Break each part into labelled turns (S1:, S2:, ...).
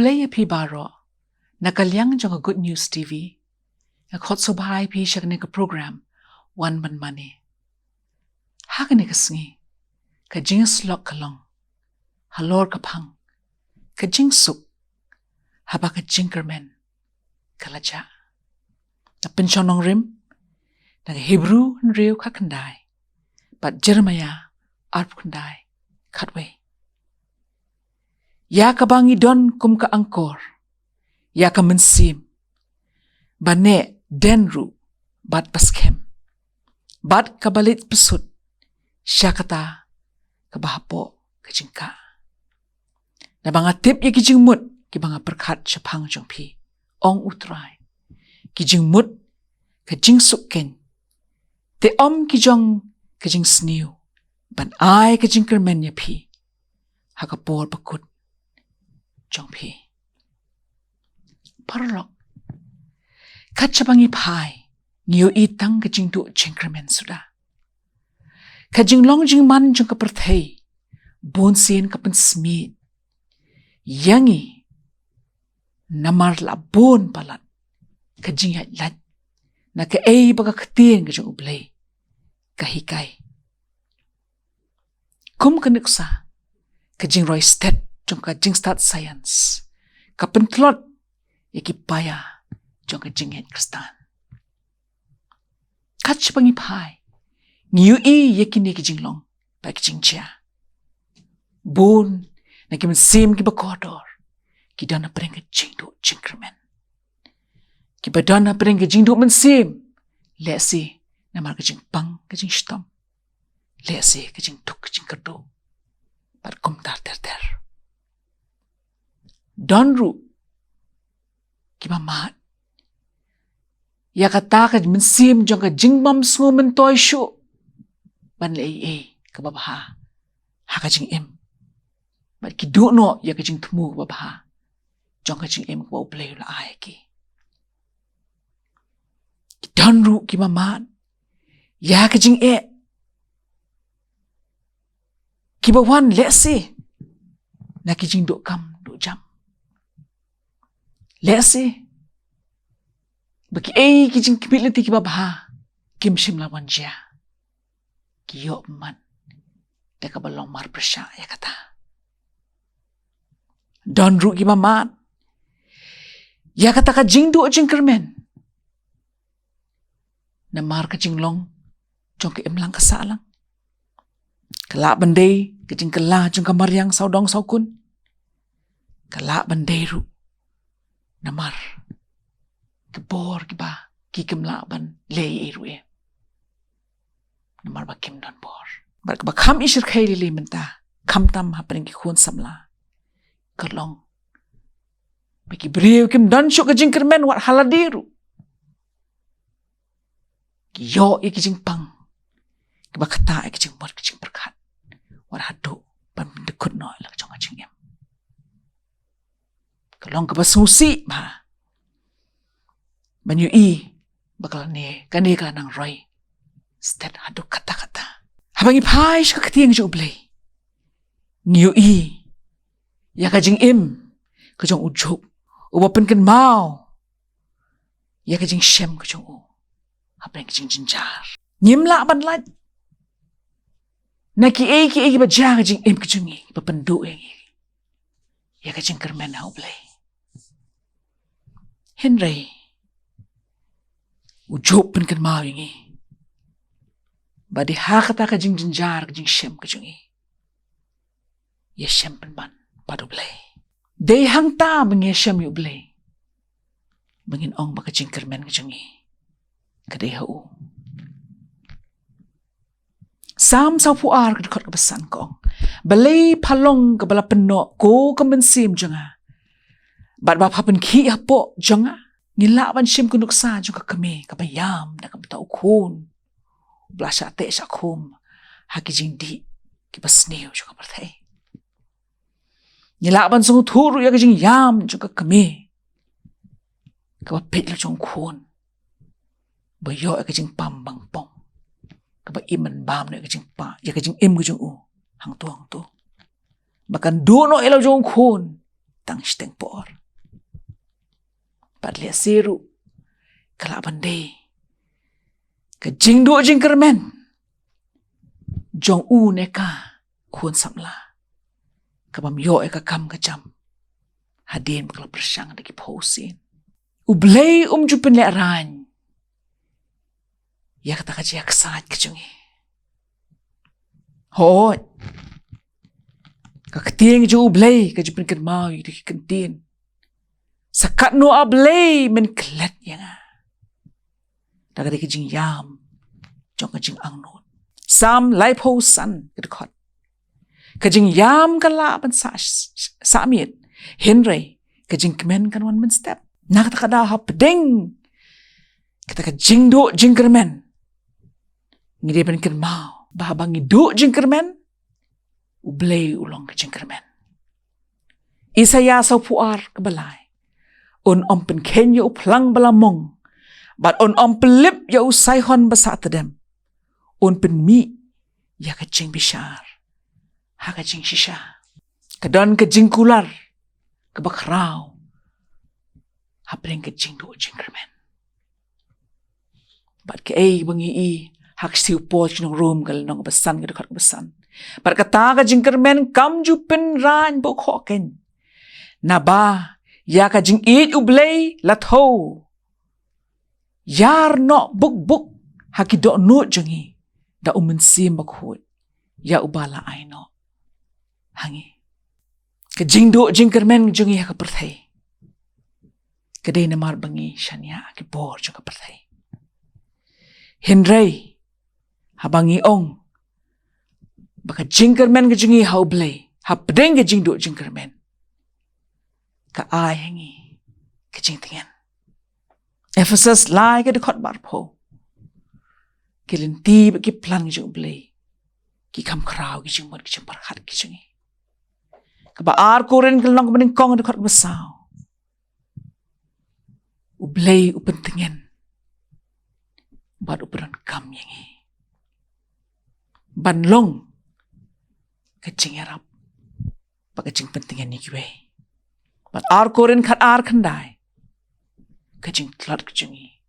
S1: blaya pi baro, nakalyang jong Good News TV, khot subhay pi siya ka program, One Man Money. Hagan kasngi, ka jing slok kalong, halor kapang, ka jing suk, haba ka jinkermen, kalaja. Na pensionong rim, naga Hebrew nriyo kakandai, but Jeremiah arp kandai, katwe. Ya kabangi don kum ka angkor, ya ka mensim, bane denru, bat paskem, bat kabalit pesut, siya kata kabahapo kajingka. Na banga tip ya kijing mut, kibanga perkat siya pang jong pi, ong utray, kijing mut, kajing sukken, te om kijong kajing sniu, ban ay kajing kermen ya pi, hakapor bakut, jong pi. Paralok, kacabangi pai, ngiyo itang kajing du jingkermen suda. Kajing long jing man jong kapertay, bonsin kapan smid, yangi, namar labon palat, kajing yatlat, na kaay baga katin kajing ublay, kahikay. Kum kanuksa, kajing roy stat, jong kajing stat science, kapentlot, ikipaya, jong kajing yat kristan. Kach pangipai, ngiyo yakini kajing long, pa kajing chia. Bun, nakimansim kibakodor, kidana pareng kajing do jingkermen. Kibadana pareng kajing do mansim, lesi, namar kajing pang kajing stom, lesi kajing tuk kajing kerdo, par kumtar ter. Donru, kimamat, ya kata kaj mensim jong kajing mam sungu mentoy syu, ban lei kababaha, ha kajing im, bat kidu no ya kajing temu kababaha, jong kajing im kabaw play la ay ki. Donru kimamat, ya kajing kibawan lesi, na kajing do kam do jam. Lesi, bagi kijing kibiliti kibabaha, kimsim lawan jia, kiyo man, deka balong mar bersya ya kata. Donru kimamat, ya kata kajing do jingkermen, namar kajing long, jong ke imlang kasalang. Kelak bandai, kajing kelah jong kamar yang saudong saukun. Kelak bandai ru, namar, kebor kiba, kikem laban, lei iru namar bakim don bor. Bar kiba kam isir kay lili menta, kam tam haparing kikun samla, kerlong. Bagi beriu kim don syuk kajing kermen wat haladiru. Kiyo kajing pang, kiba kata kajing bor kajing berkat, wat hadu, ban mendekut no ilang jong kajing em. Kalong ka basusi ba? Banyu bakal ni kani ka nang roy. Stat hadu kata-kata. Habang ipay siya kakatiyang siya ublay. Ngiyo ya kajing im, kajong ujog, uwapan kan mau. Ya kajing shem kajong habang kajing jinjar. Ngimla ban lad. Naki ba jang kajing im kajong ipapandu ya kajing kermen na ublay. Henry, ujog pen kan mau badi hakata kajing jinjar kajing shem kajing ya shem pen ban padu blay. Day hang ta mengi shem yu blay. Mengin ong ba kajing kermen kajing kadai hau. Sam sa puar kadikot kabasan kong. Balay palong kabala penok ko kemensim jonga. Bat bapapan ki hapo jonga. Ngilaban sim kunuksa jonga kami kabayam na kabita ukun. Blasya te sa kum. Haki jindi kibasniyo jonga partay. Ngilaban sungu turu ya kajing yam jonga kami. Kabapit lo jonga kun. Bayo ya kajing pambang pong. Kaba iman bam na ya kajing im kajing hang tu. Bahkan dono elaw jong kun, tang steng por. Bat lia seru kalaban day. Ka jingdo jingkermen. Jong u neka kun samla. Kabam yo eka kam kajam. Hadin bakla bersyang dagi posin. Ublay jupin le aran. Ya kata kaji aksat kejungi. Hoy. Kakatiing jo ublay kajupin kermau di kentin. Sakat no ablay men kelat yang dagari kajing yam. Jong kajing angnut. Sam lai po san kedekot. Kajing yam kalaban samit. Henry kajing kemen kan wan men step. Nak takada ha pedeng. Kita kajing do jingkermen. Ngide ben kermau. Bahabang do jingkermen. Ublay ulong kajingkermen. Isaya saw puar kebalai. On pen kenya uplang balamong. But on pelip ya usai hon basa tadem. On pen mi ya kajing bishar. Ha kajing shisha. Kadon kajing kular. Kebakrau. Ha pring kajing do jingkermen. But ke bangi hak siu pol nong room kal nong besan ke dekat besan. But kata kajing kermen kam jupen ran bok hoken. Naba ya kajing ublay latho. Yar no buk hakidok no jengi. Da umensim bakhut. Ya ubala ay no. Hangi. Kajing do jingkermen jengi haka perthay. Kadai namar bangi syanya ki bor jong perthay. Henry habangi ong. Baka jingkermen kajingi haublay. Hapdeng kajing do jingkermen. Ka ay hangi. Kajing tingin. Ephesus lai ka dekot barpo. Kilinti baki plan kajing ublay. Ki kam kraw kajing mod kajing parhat kajingi. Kabaar koren kalong kamaning kong dekot basaw. Ublay upentingin. Bad uperan kam yangi. Banlong. Kajing yarap. Pagkajing pentingan ni kiwe. Bad ar koren kat ar kandai. Kajing tlat kajingi.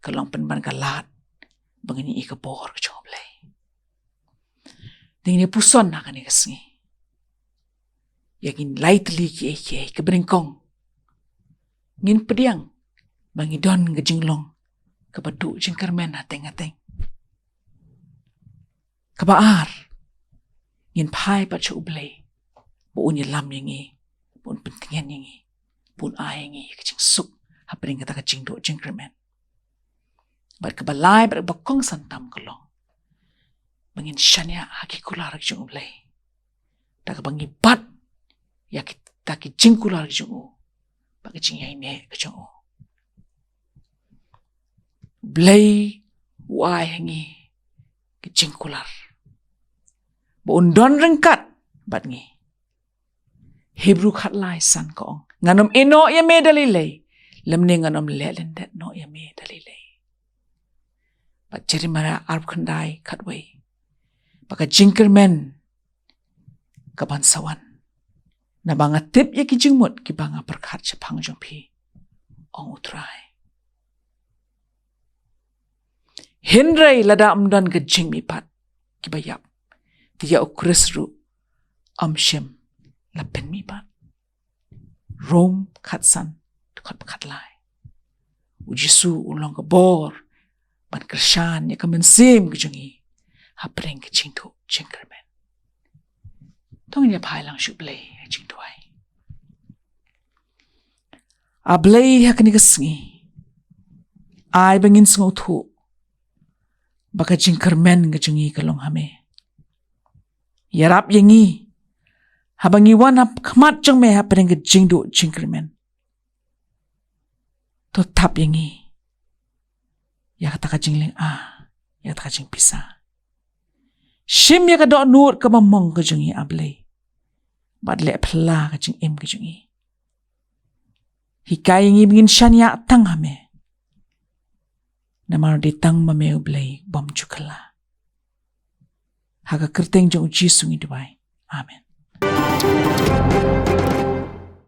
S1: Kalong penban kalat. Bangini ika bor kajing ublay. Tingin ni puson na kani kasengi. Yakin lightly ki keberingkong. Ngin pediang. Bangidon kajing long. Kabadu jingkermen hateng-hateng. Kabaar. Ngin pai pa cha ublay. Buon lam yangi. Buon pentingan yangi. Buon ay yangi. Kajing suk. Hapring kata kajing do jingkermen. Bat kabalay bat bakong santam kalong. Bangin syanya haki kular kajing ublay. Tak bangi bat. Ya kita kajing kular kajing u. Bak kajing yayne kajing u. Blay uay hangi kajing kular. Buundon rengkat bat ngi. Hebrew kat lai san koong. Nganom ino ya me dalilay. Lemne nganom lelendet no ya me dalilay. Bat jeri mara arb kandai katway. Baka jingkermen kabansawan. Nabanga tip ya ki jingmut ki banga perkat sepang jompi. Ong utray. Henry lada amdan kajing mipat. Kibayap. Tiya ukresru. Amshem. Lapen mipat. Rome katsan. Dekat pekatlay. Ujisu ulong kebor. Ban kersyan ya kemensim kejungi. Hapreng kejing tu jingkermen. Tong ini pai lang syublay. Jing tuay. Ablay hakani kesengi. Ay bangin sengaw tu. Baka jingkermen kajungi kalong hame. Yarap yangi. Habang iwan hap kamat jang me hap rin kajing do jingkermen. Totap yangi. Yakata kajing ling yakata kajing pisa. Shim yakado nur kamamong kajungi ablay. Badle pala kajing im kajungi. Hikay yangi bingin syanya tang hame. Namar ditang mameu blay bom chukala. Haga kerteng jong Jisu ngi dubai. Amen.